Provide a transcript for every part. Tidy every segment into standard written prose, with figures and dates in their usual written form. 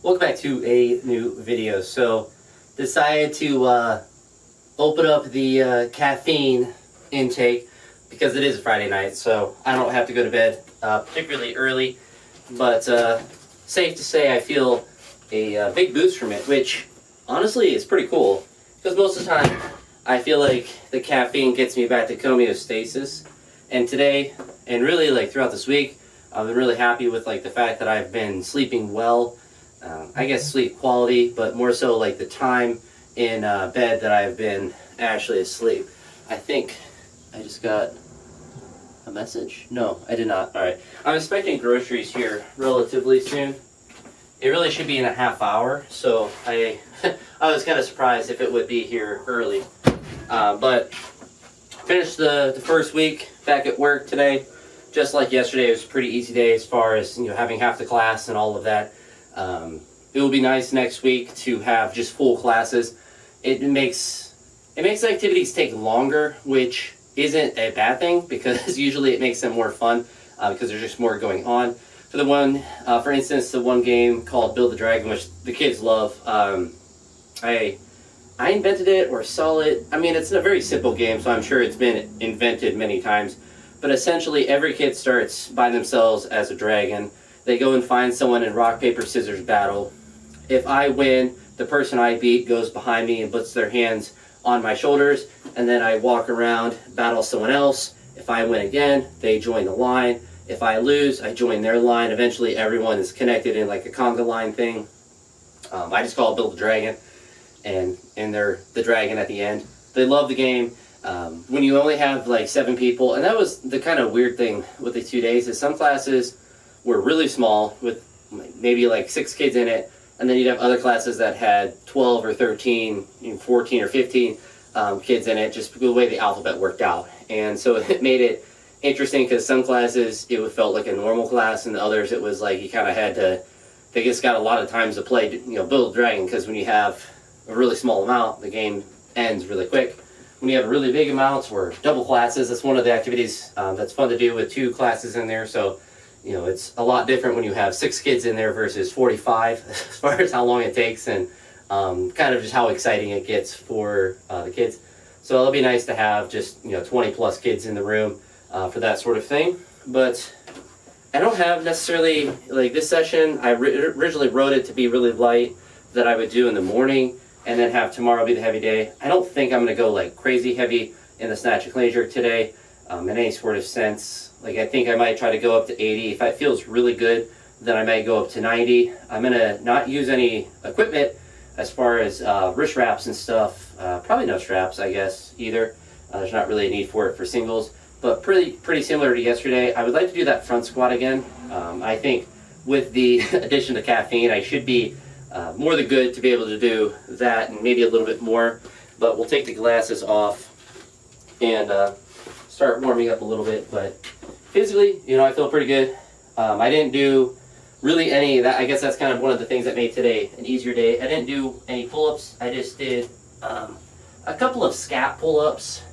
Welcome back to a new video. So, decided to open up the caffeine intake because it is a Friday night, so I don't have to go to bed particularly early. But safe to say, I feel a big boost from it, which honestly is pretty cool because most of the time I feel like the caffeine gets me back to homeostasis. And today, and really like throughout this week, I've been really happy with like the fact that I've been sleeping well. I guess sleep quality, but more so like the time in bed that I've been actually asleep. I think I just got a message. No, I did not. All right. I'm expecting groceries here relatively soon. It really should be in a half hour, so I was kind of surprised if it would be here early. But finished the first week back at work today. Just like yesterday, it was a pretty easy day as far as having half the class and all of that. It will be nice next week to have just full classes. It makes activities take longer, which isn't a bad thing because usually it makes them more fun because there's just more going on. For the one, for instance, the one game called Build the Dragon, which the kids love. I invented it or saw it. I mean, it's a very simple game, so I'm sure it's been invented many times. But essentially, every kid starts by themselves as a dragon. They go and find someone in rock, paper, scissors battle. If I win, the person I beat goes behind me and puts their hands on my shoulders, and then I walk around, battle someone else. If I win again, they join the line. If I lose, I join their line. Eventually, everyone is connected in like a conga line thing. I just call it Build the Dragon, and they're the dragon at the end. They love the game. When you only have like 7 people, and that was the kind of weird thing with the 2 days, is some classes were really small with maybe like 6 kids in it, and then you'd have other classes that had 12 or 13, 14 or 15 kids in it, just the way the alphabet worked out. And so it made it interesting because some classes it felt like a normal class, and the others it was like you kind of had to, they just got a lot of times to play, Build a Dragon, because when you have a really small amount, the game ends really quick. When you have really big amounts or double classes, that's one of the activities that's fun to do with 2 classes in there. So it's a lot different when you have 6 kids in there versus 45 as far as how long it takes and kind of just how exciting it gets for the kids. So it'll be nice to have just 20 plus kids in the room for that sort of thing. But I don't have necessarily, like this session, I originally wrote it to be really light, that I would do in the morning and then have tomorrow be the heavy day. I don't think I'm going to go like crazy heavy in the snatch and clean jerk today in any sort of sense. Like I think I might try to go up to 80. If it feels really good, then I might go up to 90. I'm going to not use any equipment as far as wrist wraps and stuff. Probably no straps, I guess, either. There's not really a need for it for singles. But pretty similar to yesterday. I would like to do that front squat again. I think with the addition to caffeine, I should be more than good to be able to do that and maybe a little bit more. But we'll take the glasses off and start warming up a little bit. But physically, I feel pretty good. I didn't do really any of that. I guess that's kind of one of the things that made today an easier day. I didn't do any pull-ups. I just did a couple of scat pull-ups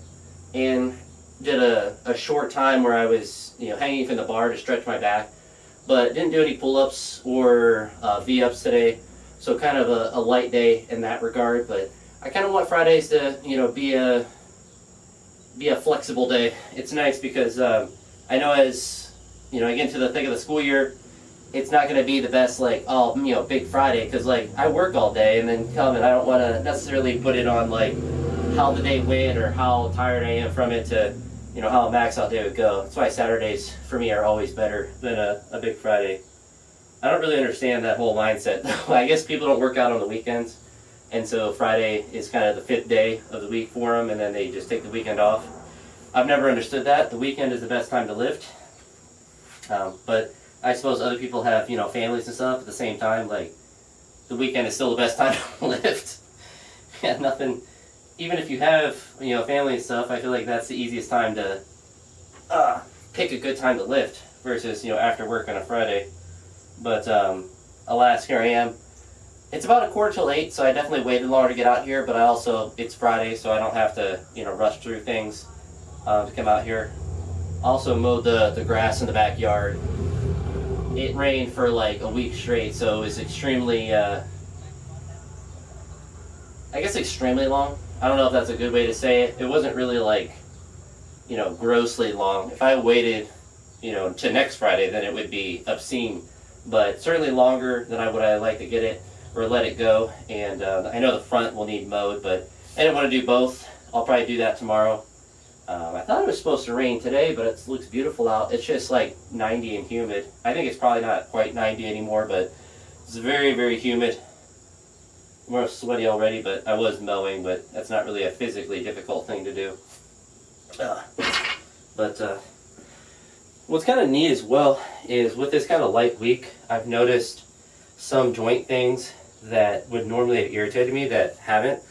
and did a short time where I was hanging from the bar to stretch my back, but didn't do any pull-ups or V-ups today. So kind of a light day in that regard. But I kind of want Fridays to be a flexible day. It's nice because I know as I get into the thick of the school year, it's not going to be the best like big Friday, because like I work all day and then come and I don't want to necessarily put it on like how the day went or how tired I am from it to how a max out day would go. That's why Saturdays for me are always better than a big Friday. I don't really understand that whole mindset. I guess people don't work out on the weekends, and so Friday is kind of the 5th day of the week for them, and then they just take the weekend off. I've never understood that. The weekend is the best time to lift, but I suppose other people have families and stuff at the same time. Like the weekend is still the best time to lift. Yeah, nothing. Even if you have family and stuff, I feel like that's the easiest time to pick a good time to lift versus after work on a Friday. But alas, here I am. It's about 7:45, so I definitely waited longer to get out here. But it's Friday, so I don't have to rush through things to come out here. Also mowed the grass in the backyard. it rained for like a week straight, so it was extremely, I guess extremely long. I don't know if that's a good way to say it. It wasn't really like, you know, grossly long. If I waited, you know, to next Friday, then it would be obscene. But certainly longer than I would like to get it or let it go. And I know the front will need mowed, but I didn't want to do both. I'll probably do that tomorrow. I thought it was supposed to rain today, but it looks beautiful out. It's just like 90 and humid. I think it's probably not quite 90 anymore, but it's very, very humid. I'm more sweaty already, but I was mowing, but that's not really a physically difficult thing to do. What's kind of neat as well is with this kind of light week, I've noticed some joint things that would normally have irritated me that haven't.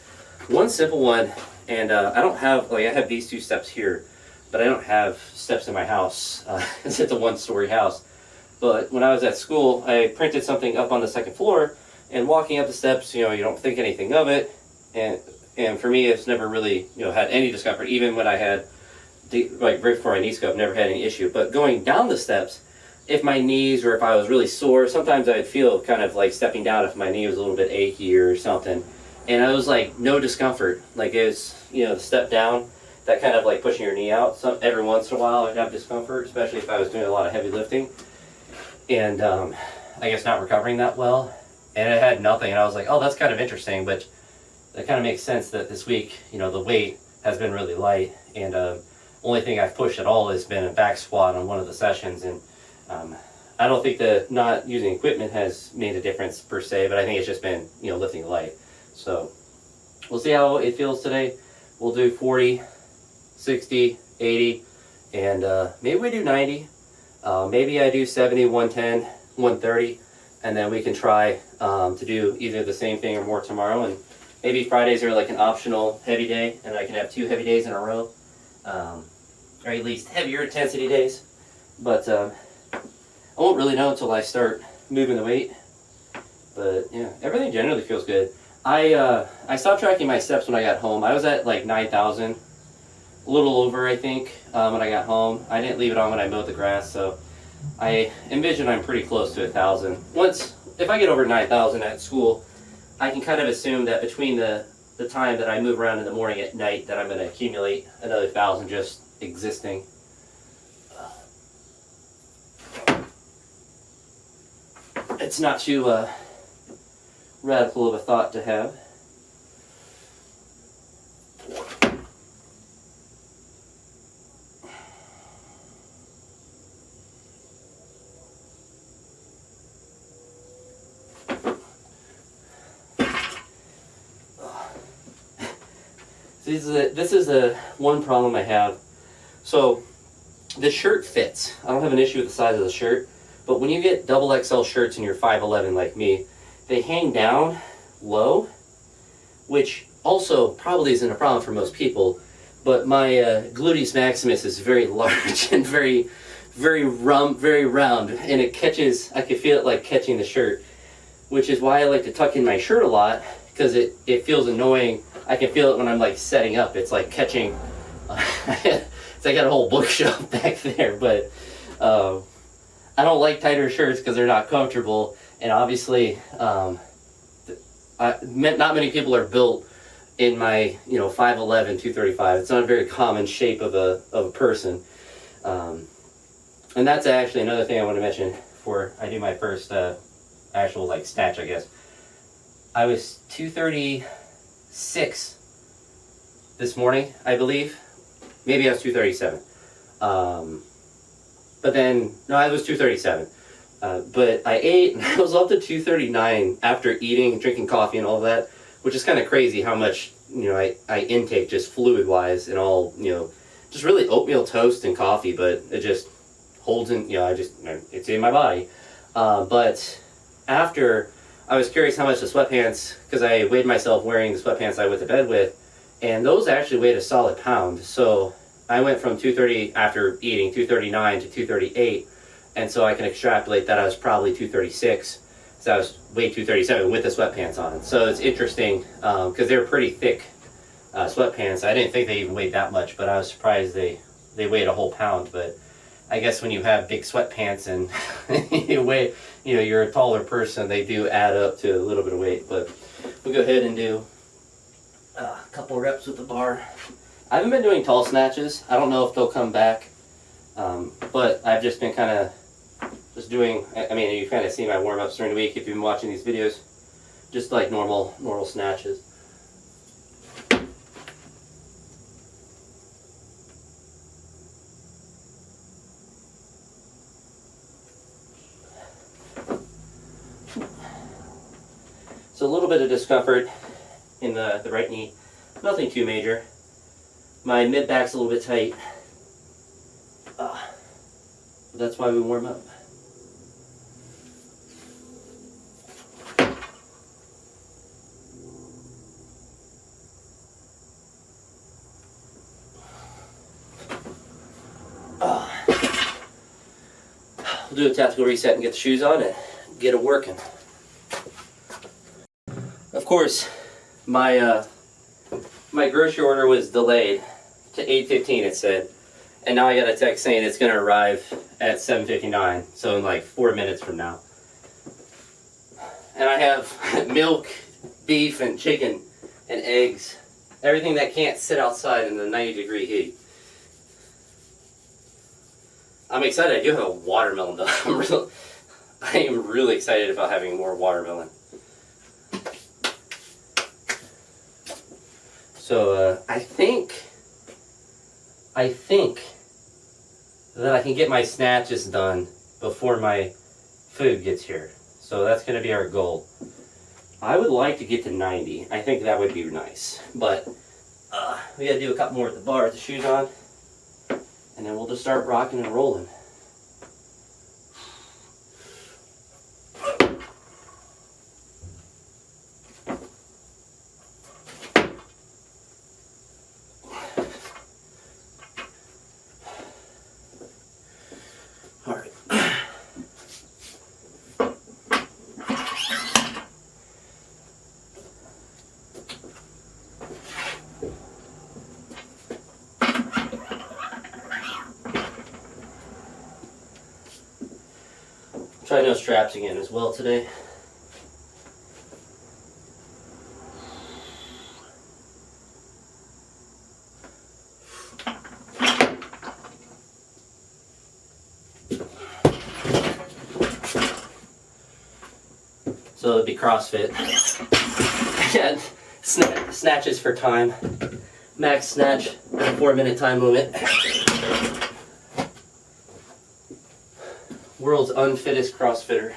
One simple one, and I don't have, like I have these two steps here, but I don't have steps in my house. It's a one-story house. But when I was at school, I printed something up on the second floor, and walking up the steps, you know, you don't think anything of it. And for me, it's never really, you know, had any discomfort, even when I had, like right before my knee scope, never had any issue. But going down the steps, if my knees or if I was really sore, sometimes I'd feel kind of like stepping down if my knee was a little bit achy or something. And I was like, no discomfort. Like it was, you know, the step down, that kind of like pushing your knee out. Every once in a while I'd have discomfort, especially if I was doing a lot of heavy lifting. And I guess not recovering that well. And it had nothing. And I was like, oh, that's kind of interesting. But that kind of makes sense that this week, you know, the weight has been really light. And only thing I've pushed at all has been a back squat on one of the sessions. And I don't think that not using equipment has made a difference per se, but I think it's just been, you know, lifting light. So we'll see how it feels today. We'll do 40, 60, 80, and maybe we do 90. Maybe I do 70, 110, 130, and then we can try to do either the same thing or more tomorrow. And maybe Fridays are like an optional heavy day, and I can have 2 heavy days in a row, or at least heavier intensity days. But I won't really know until I start moving the weight. But yeah, everything generally feels good. I stopped tracking my steps when I got home. I was at like 9,000, a little over I think, when I got home. I didn't leave it on when I mowed the grass, so I envision I'm pretty close to 1,000. If I get over 9,000 at school, I can kind of assume that between the time that I move around in the morning at night that I'm going to accumulate another 1,000 just existing. It's not too radical of a thought to have. This is a one problem I have. So the shirt fits. I don't have an issue with the size of the shirt, but when you get double XL shirts and you're 5'11" like me, they hang down low, which also probably isn't a problem for most people, but my gluteus maximus is very large and very round, and it catches, I can feel it like catching the shirt, which is why I like to tuck in my shirt a lot, because it feels annoying. I can feel it when I'm like setting up. It's like catching, it's like I got a whole bookshelf back there, but I don't like tighter shirts because they're not comfortable. And obviously, not many people are built in my, 5'11", 235. It's not a very common shape of a person. And that's actually another thing I want to mention before I do my first actual snatch, I guess. I was 236 this morning, I believe. Maybe I was 237. But then, no, I was 237. But I ate, and I was up to 239 after eating and drinking coffee and all that, which is kind of crazy how much, I intake just fluid-wise and all, just really oatmeal toast and coffee, but it just holds in, it's in my body. But after, I was curious how much the sweatpants, because I weighed myself wearing the sweatpants I went to bed with, and those actually weighed a solid pound. So I went from 230 after eating 239 to 238, and so I can extrapolate that I was probably 236. So I was weighed 237 with the sweatpants on. So it's interesting because they're pretty thick sweatpants. I didn't think they even weighed that much, but I was surprised they weighed a whole pound. But I guess when you have big sweatpants and you weigh, you're a taller person, they do add up to a little bit of weight. But we'll go ahead and do a couple reps with the bar. I haven't been doing tall snatches. I don't know if they'll come back, but I've just been kind of just doing, I mean, you kind of see my warm-ups during the week if you've been watching these videos, just like normal snatches. So a little bit of discomfort in the right knee, nothing too major. My mid-back's a little bit tight. That's why we warm up. We'll do a tactical reset and get the shoes on and get it working. Of course, my grocery order was delayed to 8:15, it said, and now I got a text saying it's going to arrive at 7:59, so in like 4 minutes from now. And I have milk, beef, and chicken, and eggs, everything that can't sit outside in the 90-degree heat. I'm excited. I do have a watermelon though. I am really excited about having more watermelon. So I think that I can get my snatches done before my food gets here. So that's going to be our goal. I would like to get to 90. I think that would be nice. But we got to do a couple more with the bar with the shoes on. And then we'll just start rocking and rolling. All right. Try no straps again as well today. So it'd be CrossFit. And snatches for time. Max snatch, 4-minute time limit. World's unfittest CrossFitter.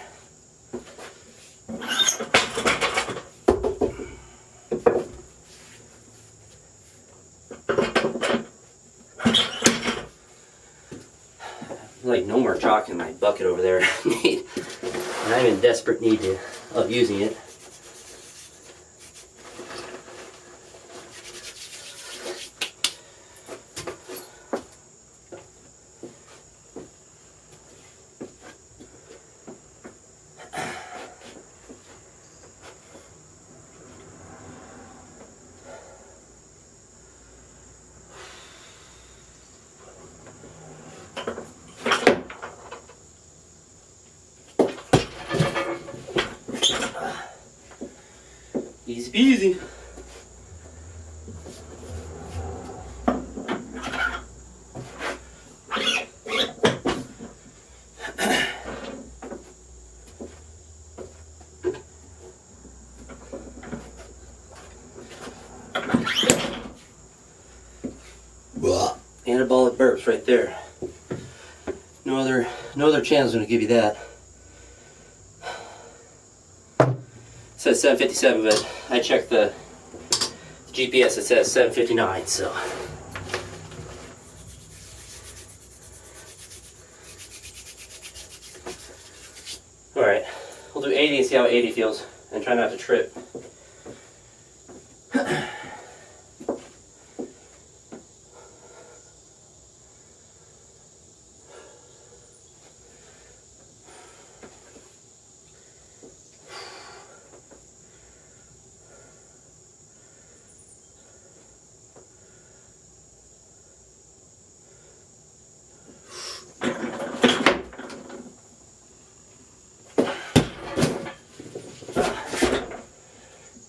Like no more chalk in my bucket over there. And I'm in desperate need of using it. Easy peasy. Anabolic burps right there. No other channel's gonna give you that. It says 7:57, but I checked the GPS. It says 7:59. So. All right, we'll do 80 and see how 80 feels, and try not to trip.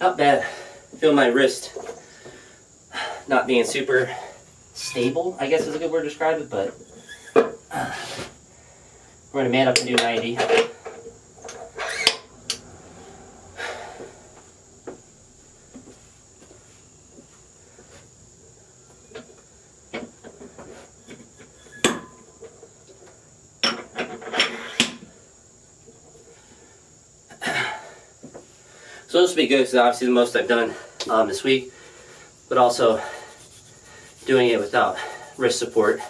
Not bad. Feel my wrist not being super stable, I guess is a good word to describe it, but we're gonna man up and do 90. So this will be good because obviously the most I've done this week, but also doing it without wrist support.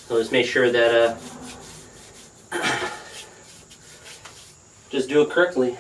So just make sure that just do it correctly.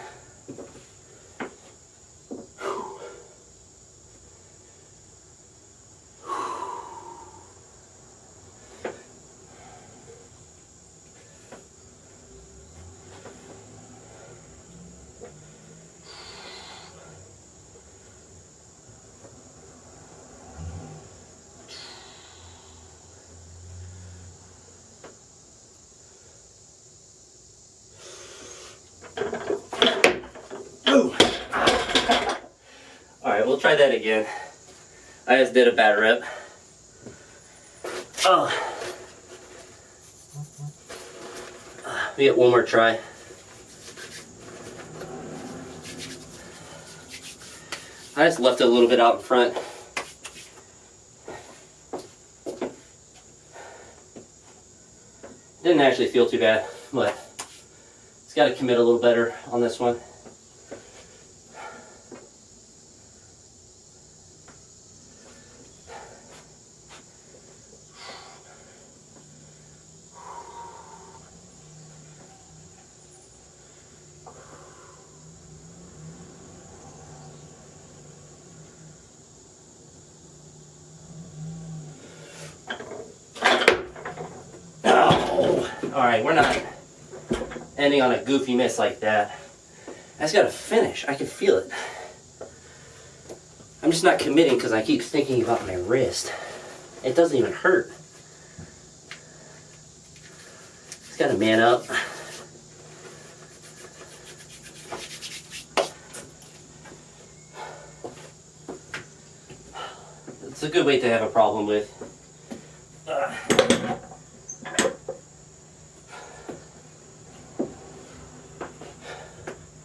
Alright, we'll try that again. I just did a bad rep. Oh. We get one more try. I just left it a little bit out in front. Didn't actually feel too bad, but it's got to commit a little better on this one. Alright, we're not ending on a goofy miss like that. I just gotta finish. I can feel it. I'm just not committing because I keep thinking about my wrist. It doesn't even hurt. Just gotta man up. It's a good weight to have a problem with.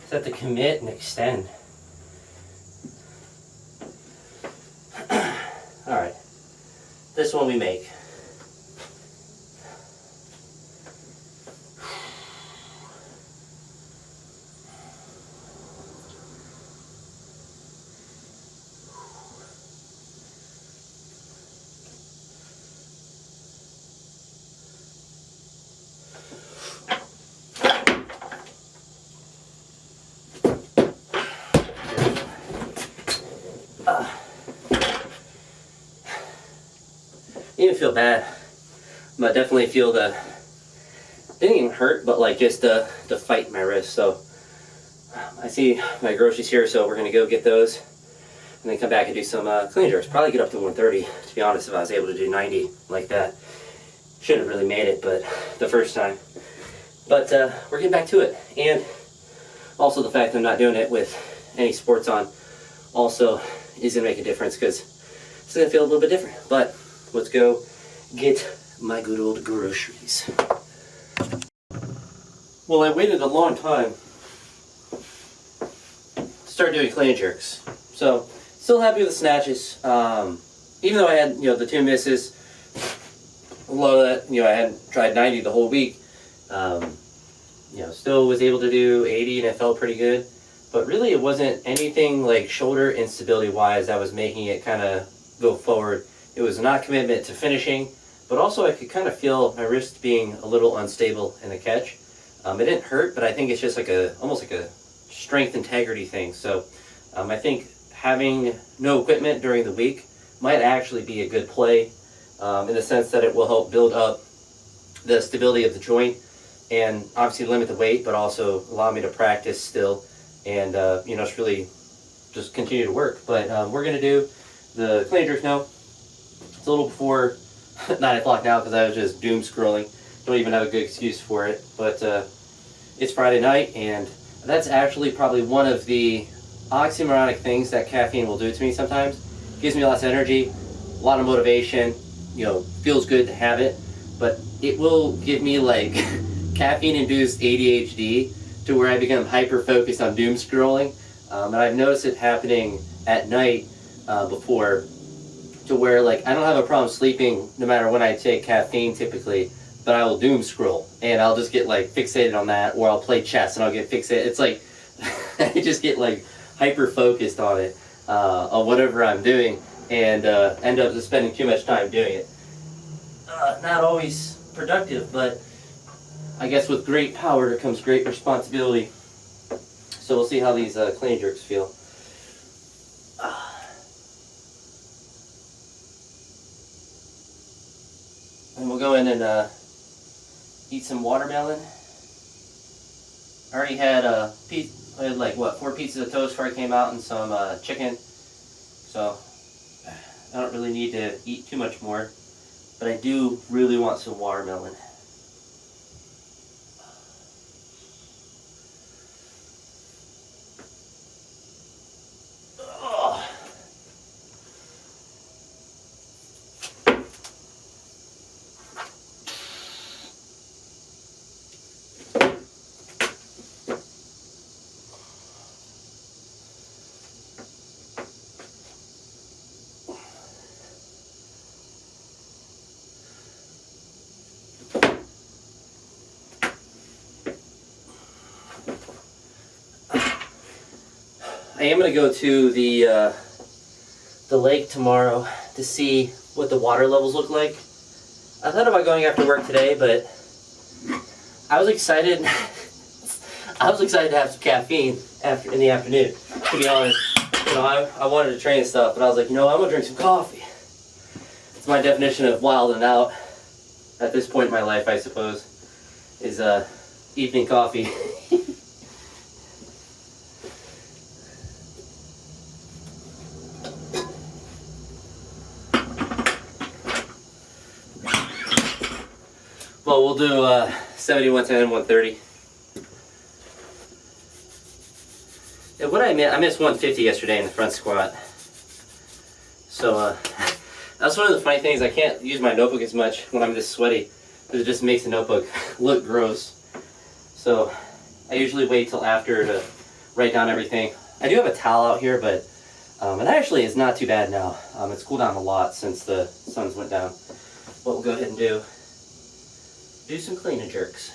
Just have to commit and extend. Alright, this one we make. Didn't even feel bad, but definitely feel the, didn't even hurt, but like just the fight in my wrist. So I see my groceries here, so we're gonna go get those and then come back and do some clean jerks. Probably get up to 130, to be honest, if I was able to do 90 like that. Shouldn't have really made it, but the first time. But we're getting back to it. And also the fact that I'm not doing it with any sports on also is gonna make a difference because it's gonna feel a little bit different. But let's go get my good old groceries. Well, I waited a long time to start doing clean jerks. So, still happy with the snatches. Even though I had, the 2 misses, a lot of that, I hadn't tried 90 the whole week. Still was able to do 80 and it felt pretty good. But really it wasn't anything like shoulder instability wise that was making it kind of go forward. It was not commitment to finishing, but also I could kind of feel my wrist being a little unstable in the catch. It didn't hurt, but I think it's just like almost like a strength integrity thing. So I think having no equipment during the week might actually be a good play in the sense that it will help build up the stability of the joint and obviously limit the weight, but also allow me to practice still and it's really just continue to work. But we're gonna do the clean jerks now. It's a little before 9 o'clock now because I was just doom scrolling. Don't even have a good excuse for it. But it's Friday night, and that's actually probably one of the oxymoronic things that caffeine will do to me sometimes. Gives me lots of energy, a lot of motivation, you know, feels good to have it, but it will give me like caffeine-induced ADHD to where I become hyper-focused on doom scrolling. And I've noticed it happening at night before, to where like I don't have a problem sleeping no matter when I take caffeine typically, but I will doom scroll and I'll just get like fixated on that, or I'll play chess and I'll get fixated. It's like I just get like hyper focused on it, on whatever I'm doing, and end up just spending too much time doing it. Not always productive, but I guess with great power comes great responsibility. So we'll see how these clean jerks feel. And we'll go in and eat some watermelon. I already had I had like what, 4 pieces of toast before I came out and some chicken. So I don't really need to eat too much more, but I do really want some watermelon. I am going to go to the lake tomorrow to see what the water levels look like. I thought about going after work today, but I was excited. I was excited to have some caffeine in the afternoon. To be honest, you know, I wanted to train and stuff, but I was like, you know, I'm gonna drink some coffee. It's my definition of wild and out at this point in my life, I suppose, is evening coffee. Well, we'll do 70, 110, 130. And what I missed 150 yesterday in the front squat. So that's one of the funny things. I can't use my notebook as much when I'm this sweaty, because it just makes the notebook look gross. So I usually wait till after to write down everything. I do have a towel out here, but it actually is not too bad now. It's cooled down a lot since the suns went down. What we'll go ahead and do some clean and jerks.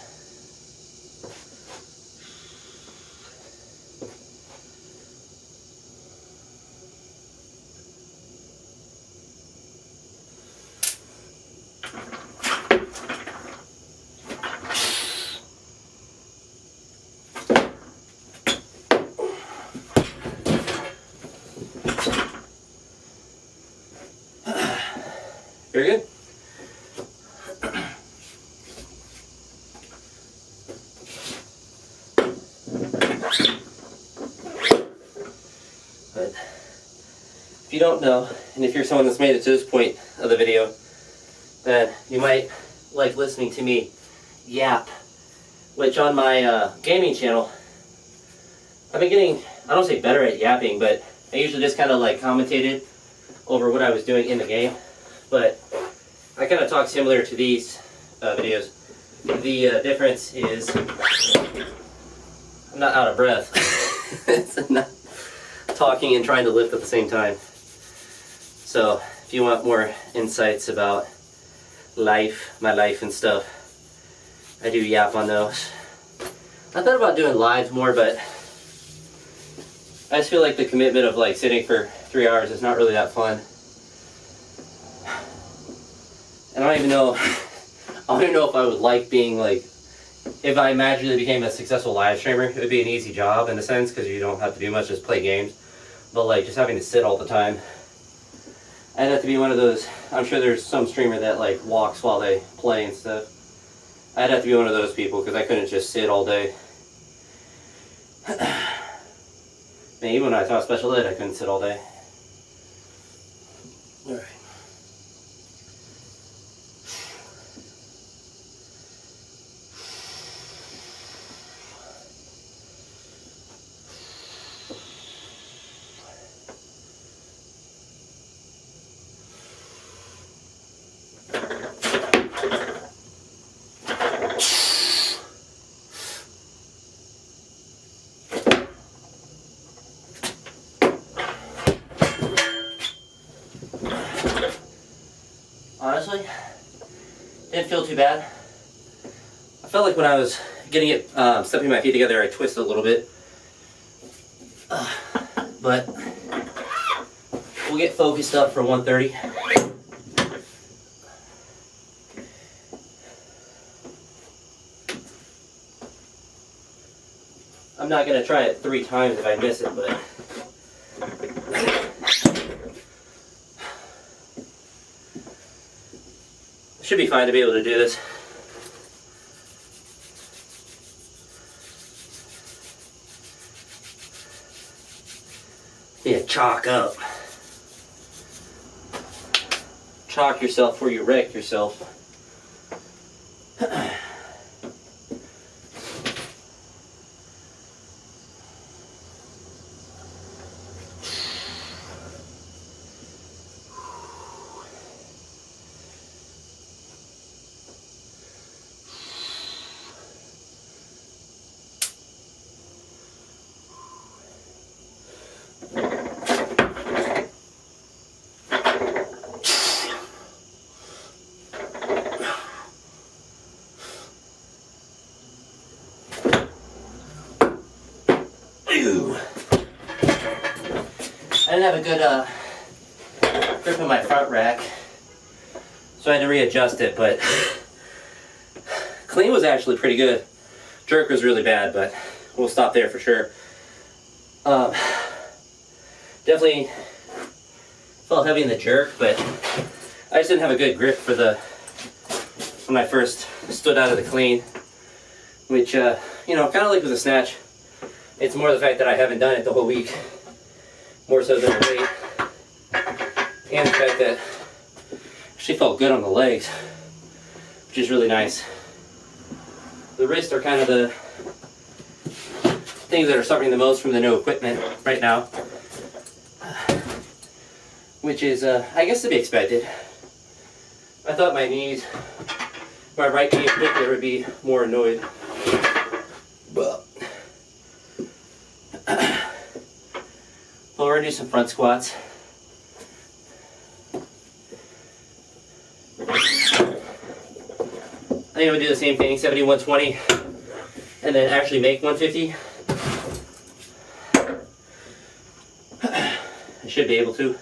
Very good. But if you don't know, and if you're someone that's made it to this point of the video, then you might like listening to me yap, which on my gaming channel, I've been getting, I don't say better at yapping, but I usually just kind of like commentated over what I was doing in the game. But I kind of talk similar to these videos. The difference is I'm not out of breath. It's not talking and trying to lift at the same time. So if you want more insights about life, my life and stuff, I do yap on those. I thought about doing lives more, but I just feel like the commitment of like sitting for 3 hours is not really that fun. And I don't even know if I would like being like, if I magically became a successful live streamer, it would be an easy job in a sense, because you don't have to do much, just play games. But like just having to sit all the time, I'd have to be one of those, I'm sure there's some streamer that like walks while they play and stuff. I'd have to be one of those people, because I couldn't just sit all day. Man, even when I taught special ed, I couldn't sit all day. Alright. honestly, didn't feel too bad. I felt like when I was getting it, stepping my feet together, I twisted a little bit. But we'll get focused up for 130. I'm not going to try it 3 times if I miss it, but it should be fine to be able to do this. Yeah, chalk up. Chalk yourself before you wreck yourself. I didn't have a good grip on my front rack, so I had to readjust it, but clean was actually pretty good. Jerk was really bad, but we'll stop there for sure. Definitely felt heavy in the jerk, but I just didn't have a good grip for when I first stood out of the clean, which, you know, kind of like with a snatch, it's more the fact that I haven't done it the whole week, more so than the weight, and the fact that it actually felt good on the legs, which is really nice. The wrists are kind of the things that are suffering the most from the new equipment right now, which is, I guess, to be expected. I thought my knees, my right knee in particular, would be more annoyed. But we're gonna do some front squats. I think I'm gonna do the same thing, 70, 120, and then actually make 150. I should be able to.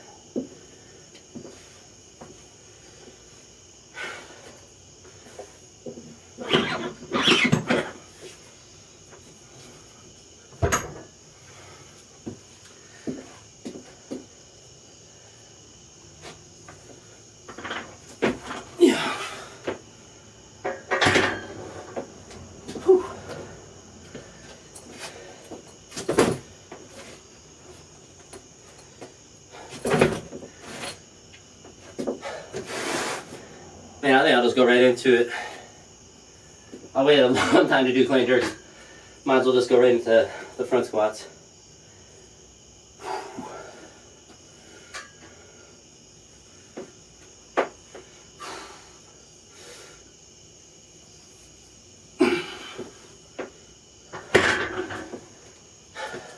Man, I think I'll just go right into it. I'll wait a long time to do clean jerks. Might as well just go right into the front squats.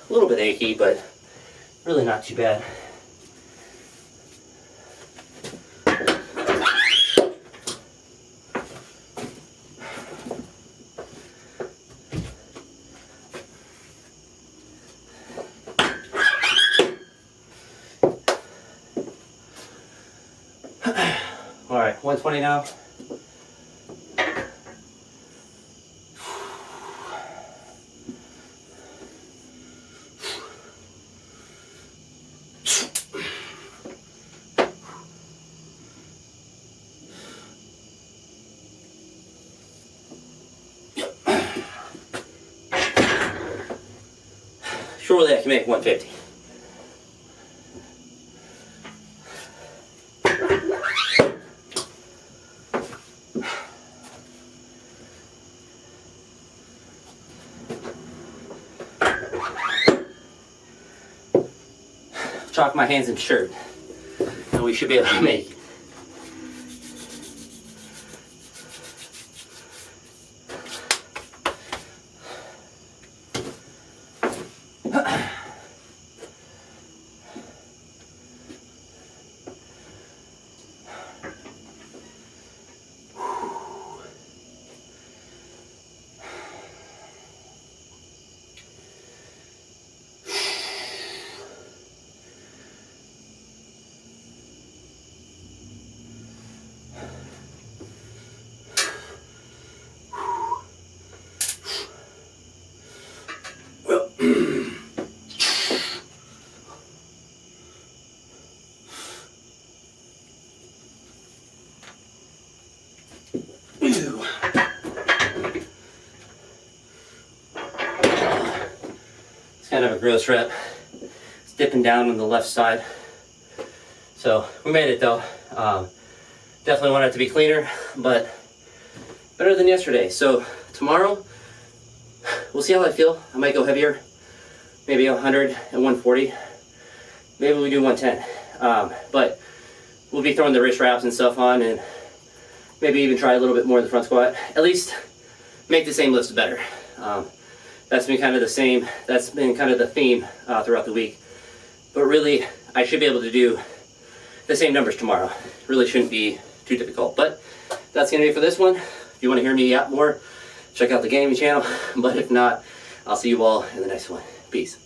A little bit achy, but really not too bad. All right, 120 now. Surely I can make 150. Chalk my hands in shirt, and we should be able to make it. kind of a gross rep. It's dipping down on the left side. So we made it though. Definitely want it to be cleaner, but better than yesterday. So tomorrow, we'll see how I feel. I might go heavier, maybe 100 and 140. Maybe we do 110. But we'll be throwing the wrist wraps and stuff on, and maybe even try a little bit more in the front squat. At least make the same lifts better. That's been kind of the same. That's been kind of the theme throughout the week. But really, I should be able to do the same numbers tomorrow. Really shouldn't be too difficult. But that's gonna be it for this one. If you want to hear me out more, check out the gaming channel. But if not, I'll see you all in the next one. Peace.